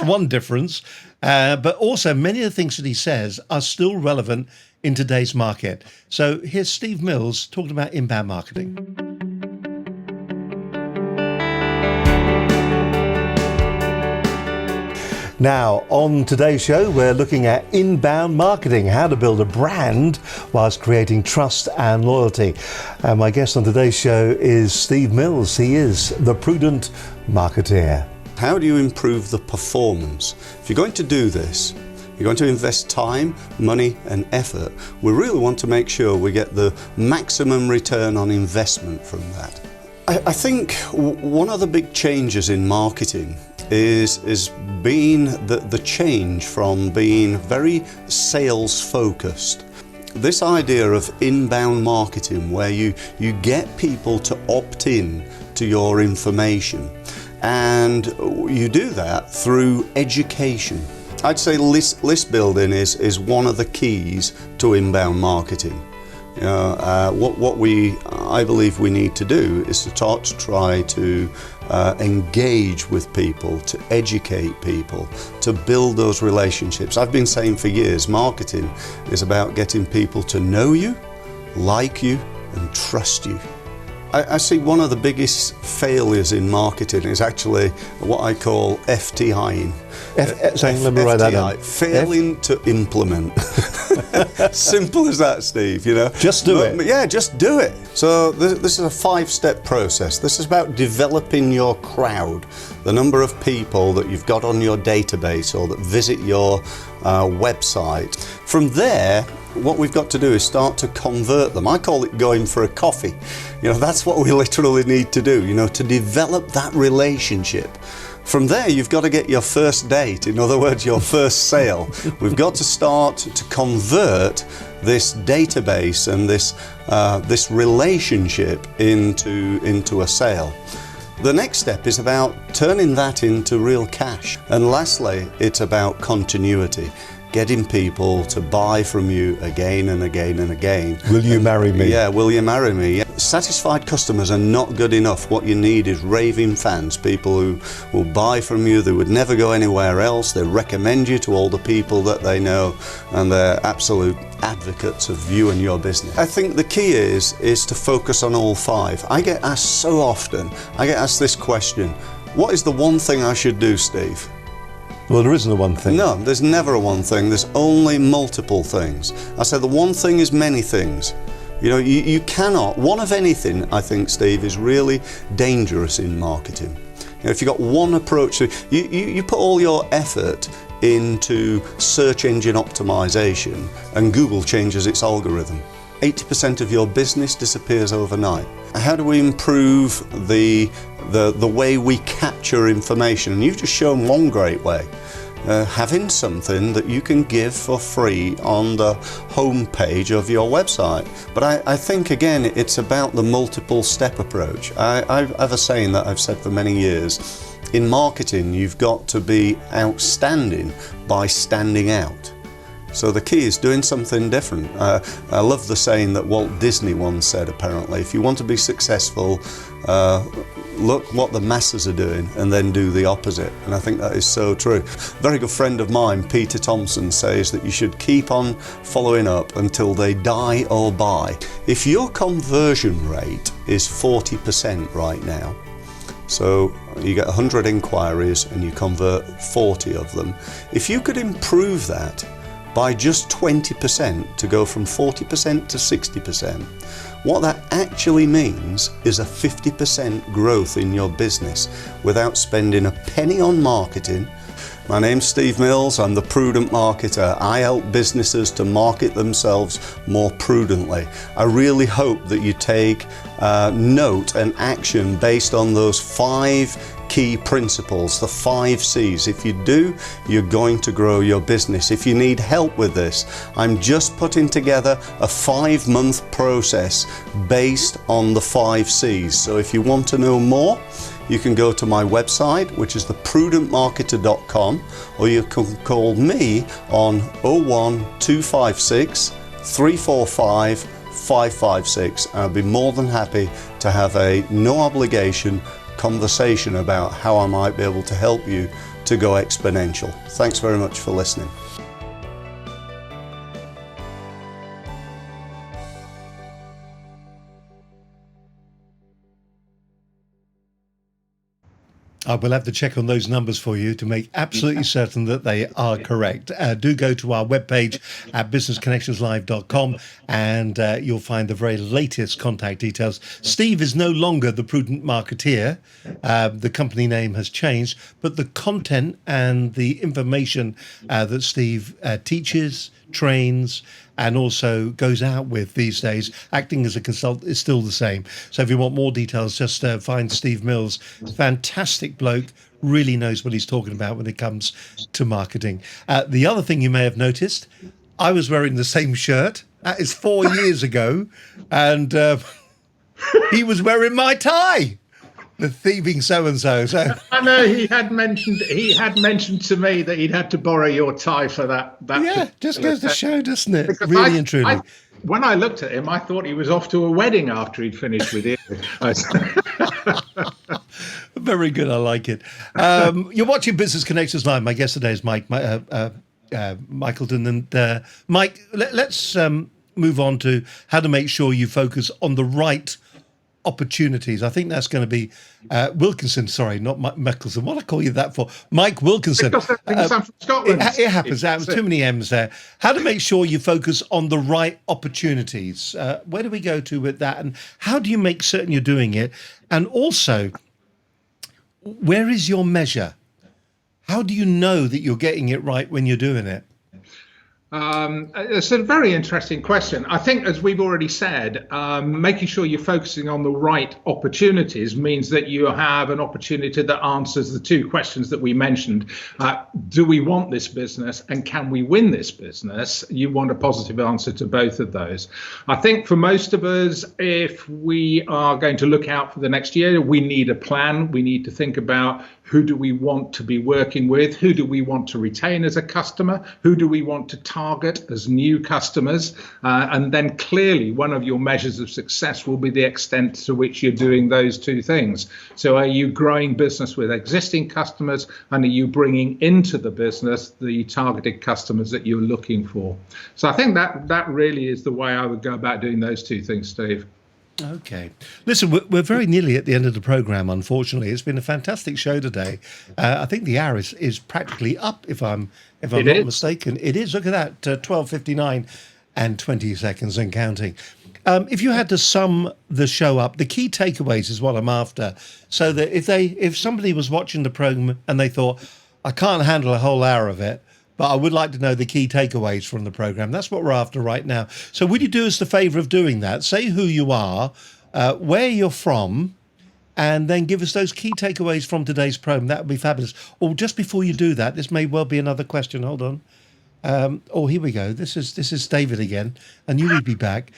one difference. But also, many of the things that he says are still relevant in today's market. So here's Steve Mills talking about inbound marketing. Now, on today's show, we're looking at inbound marketing, how to build a brand whilst creating trust and loyalty. And my guest on today's show is Steve Mills. He is the prudent marketeer. How do you improve the performance? If you're going to do this, you're going to invest time, money and effort. We really want to make sure we get the maximum return on investment from that. I think one of the big changes in marketing is being the change from being very sales focused. This idea of inbound marketing, where you get people to opt in to your information, and you do that through education. I'd say list building is one of the keys to inbound marketing. You know, I believe we need to do is to try to engage with people, to educate people, to build those relationships. I've been saying for years, marketing is about getting people to know you, like you, and trust you. I see one of the biggest failures in marketing is actually what I call FTIing. Let me write that down. Failing to implement. Simple as that, Steve, you know. Just do it. Yeah, just do it. So this is a 5-step process. This is about developing your crowd, the number of people that you've got on your database or that visit your website. From there, what we've got to do is start to convert them. I call it going for a coffee. You know, that's what we literally need to do, you know, to develop that relationship. From there, you've got to get your first date, in other words, your first sale. We've got to start to convert this database and this relationship into a sale. The next step is about turning that into real cash. And lastly, it's about continuity. Getting people to buy from you again and again and again. Will you marry me? Yeah, will you marry me? Yeah. Satisfied customers are not good enough. What you need is raving fans, people who will buy from you, they would never go anywhere else. They recommend you to all the people that they know, and they're absolute advocates of you and your business. I think the key is to focus on all 5. I get asked so often, I get asked this question, what is the one thing I should do, Steve? Well, there isn't a one thing. No, there's never a one thing. There's only multiple things. I said the one thing is many things. You know, you cannot, one of anything, I think, Steve, is really dangerous in marketing. You know, if you've got one approach, you put all your effort into search engine optimization and Google changes its algorithm. 80% of your business disappears overnight. How do we improve the way we capture information? And you've just shown one great way. having something that you can give for free on the home page of your website. But I think, again, it's about the multiple step approach. I have a saying that I've said for many years: in marketing, you've got to be outstanding by standing out. So the key is doing something different. I love the saying that Walt Disney once said, apparently: if you want to be successful, look what the masses are doing and then do the opposite. And I think that is so true. A very good friend of mine, Peter Thompson, says that you should keep on following up until they die or buy. If your conversion rate is 40% right now, so you get 100 inquiries and you convert 40 of them, if you could improve that by just 20%, to go from 40% to 60%, what that actually means is a 50% growth in your business without spending a penny on marketing. My name's Steve Mills. I'm the Prudent Marketer. I help businesses to market themselves more prudently. I really hope that you take note and action based on those 5 key principles, the 5 C's. If you do, you're going to grow your business. If you need help with this, I'm just putting together a 5-month process based on the 5 C's. So if you want to know more, you can go to my website, which is theprudentmarketer.com, or you can call me on 01256 345 556. I'll be more than happy to have a no obligation conversation about how I might be able to help you to go exponential. Thanks very much for listening. I will have to check on those numbers for you to make absolutely certain that they are correct. Do go to our webpage at businessconnectionslive.com and you'll find the very latest contact details. Steve is no longer the Prudent Marketeer. The company name has changed, but the content and the information that Steve teaches, trains, and also goes out with these days, acting as a consultant, is still the same. So if you want more details, just find Steve Mills. Fantastic bloke, really knows what he's talking about when it comes to marketing. The other thing you may have noticed, I was wearing the same shirt. That is 4 years ago. And he was wearing my tie. The thieving so-and-so. So I know he had mentioned to me that he'd had to borrow your tie for that yeah, just goes to show, doesn't it? Because Really and truly. When I looked at him, I thought he was off to a wedding after he'd finished with you. Very good. I like it. You're watching Business Connections Live. My guest today is Mike Michaelton. And Mike, let's move on to how to make sure you focus on the right opportunities. I think that's going to be Wilkinson. Sorry, not Mickelson. What do I call you that for? Mike Wilkinson. Because I'm from Scotland. It happens. There was too many M's there. How to make sure you focus on the right opportunities. Where do we go to with that? And how do you make certain you're doing it? And also, where is your measure? How do you know that you're getting it right when you're doing it? It's a very interesting question. I think, as we've already said, making sure you're focusing on the right opportunities means that you have an opportunity that answers the 2 questions that we mentioned. Do we want this business, and can we win this business? You want a positive answer to both of those. I think for most of us, if we are going to look out for the next year, we need a plan. We need to think about who do we want to be working with? Who do we want to retain as a customer? Who do we want to target as new customers? And then clearly one of your measures of success will be the extent to which you're doing those 2 things. So are you growing business with existing customers, and are you bringing into the business the targeted customers that you're looking for? So I think that really is the way I would go about doing those 2 things, Steve. Okay. Listen, we're very nearly at the end of the program, unfortunately. It's been a fantastic show today. I think the hour is practically up, if I'm not mistaken. It is. Look at that, 12:59 and 20 seconds and counting. If you had to sum the show up, the key takeaways is what I'm after. So that if somebody was watching the program and they thought, I can't handle a whole hour of it, but I would like to know the key takeaways from the program. That's what we're after right now. So would you do us the favor of doing that? Say who you are, where you're from, and then give us those key takeaways from today's program. That would be fabulous. Or just before you do that, this may well be another question. Hold on. Here we go. This is David again. I knew he'd be back.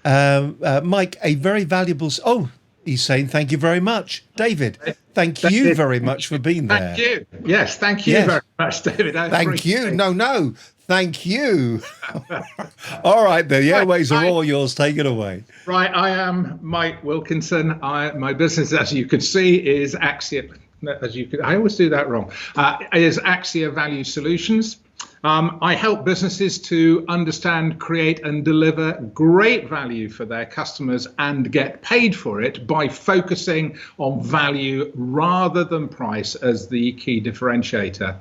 Mike, a very valuable... he's saying thank you very much. David, thank you very much for being there. Thank you. Yes, thank you very much, David. Thank you. No. Thank you. All right, the airways are all yours. Take it away. Right, I am Mike Wilkinson. My business, as you can see, is Axia. I always do that wrong. Is Axia Value Solutions. I help businesses to understand, create and deliver great value for their customers and get paid for it by focusing on value rather than price as the key differentiator.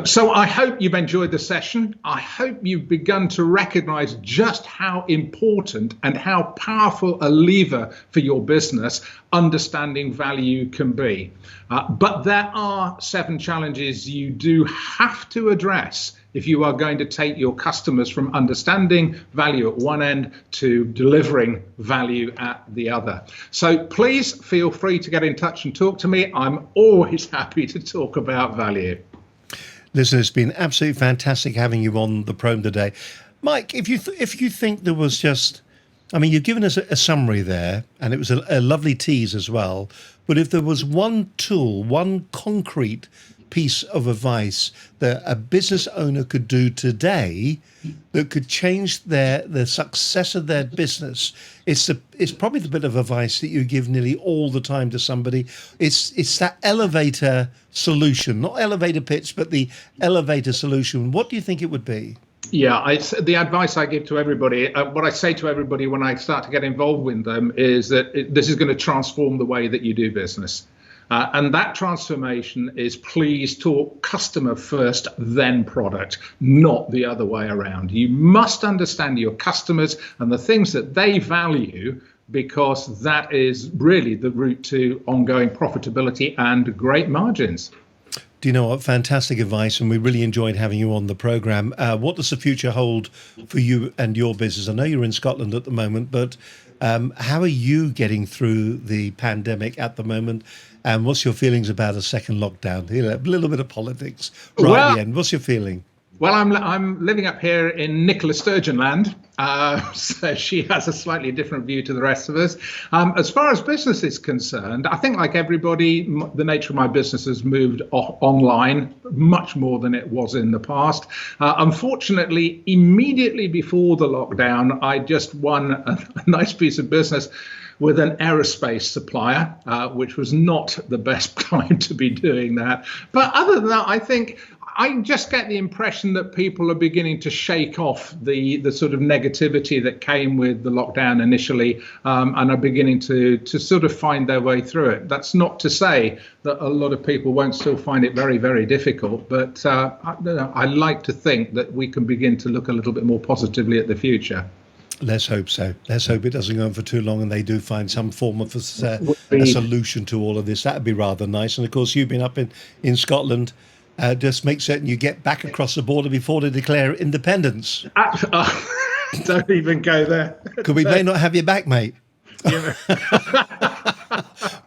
So I hope you've enjoyed the session. I hope you've begun to recognize just how important and how powerful a lever for your business understanding value can be. But there are 7 challenges you do have to address if you are going to take your customers from understanding value at one end to delivering value at the other. So please feel free to get in touch and talk to me. I'm always happy to talk about value. Listen, it's been absolutely fantastic having you on the program today. Mike, if you think there was just... you've given us a summary there, and it was a lovely tease as well. But if there was one tool, one concrete piece of advice that a business owner could do today that could change the success of their business, it's probably the bit of advice that you give nearly all the time to somebody. It's that elevator solution, not elevator pitch, but the elevator solution. What do you think it would be? Yeah, the advice I give to everybody, what I say to everybody when I start to get involved with them is that this is going to transform the way that you do business. And that transformation is please talk customer first, then product, not the other way around. You must understand your customers and the things that they value, because that is really the route to ongoing profitability and great margins. Do you know what? Fantastic advice, and we really enjoyed having you on the program. What does the future hold for you and your business? I know you're in Scotland at the moment, but how are you getting through the pandemic at the moment? And what's your feelings about a second lockdown? A little bit of politics right at the end. What's your feeling? Well, I'm living up here in Nicola Sturgeon land, so she has a slightly different view to the rest of us. As far as business is concerned, I think like everybody, the nature of my business has moved online much more than it was in the past. Unfortunately, immediately before the lockdown, I just won a nice piece of business with an aerospace supplier, which was not the best time to be doing that. But other than that, I just get the impression that people are beginning to shake off the sort of negativity that came with the lockdown initially, and are beginning to sort of find their way through it. That's not to say that a lot of people won't still find it very, very difficult, but I like to think that we can begin to look a little bit more positively at the future. Let's hope so. Let's hope it doesn't go on for too long and they do find some form of a solution to all of this. That would be rather nice. And of course, you've been up in Scotland. Just make certain you get back across the border before they declare independence. Don't even go there. Because we may not have you back, mate. Yeah.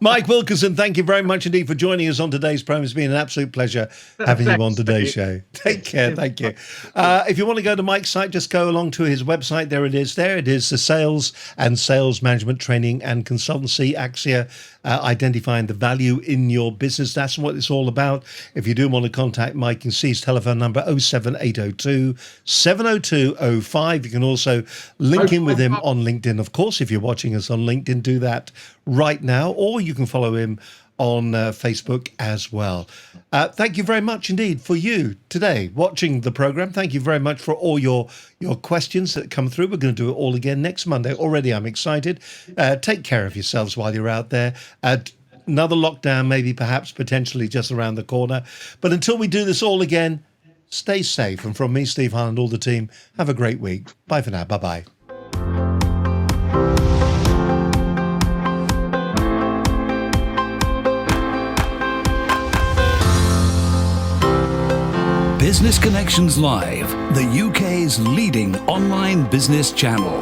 Mike Wilkinson, thank you very much indeed for joining us on today's program. It's been an absolute pleasure having you on today's show. Take care. Thank you. If you want to go to Mike's site, just go along to his website. There it is. There it is. The Sales and Sales Management Training and Consultancy, Axia, identifying the value in your business. That's what it's all about. If you do want to contact Mike, you can see his telephone number 07802 702 05. You can also link in with him on LinkedIn. Of course, if you're watching us on LinkedIn, do that right now, or you can follow him on Facebook as well. Thank you very much indeed for you today watching the program. Thank you very much for all your questions that come through. We're going to do it all again next Monday. Already I'm excited. Take care of yourselves while you're out there. Another lockdown, maybe perhaps potentially just around the corner. But until we do this all again, stay safe. And from me, Steve Hunt, and all the team, have a great week. Bye for now. Bye-bye. Business Connections Live, the UK's leading online business channel.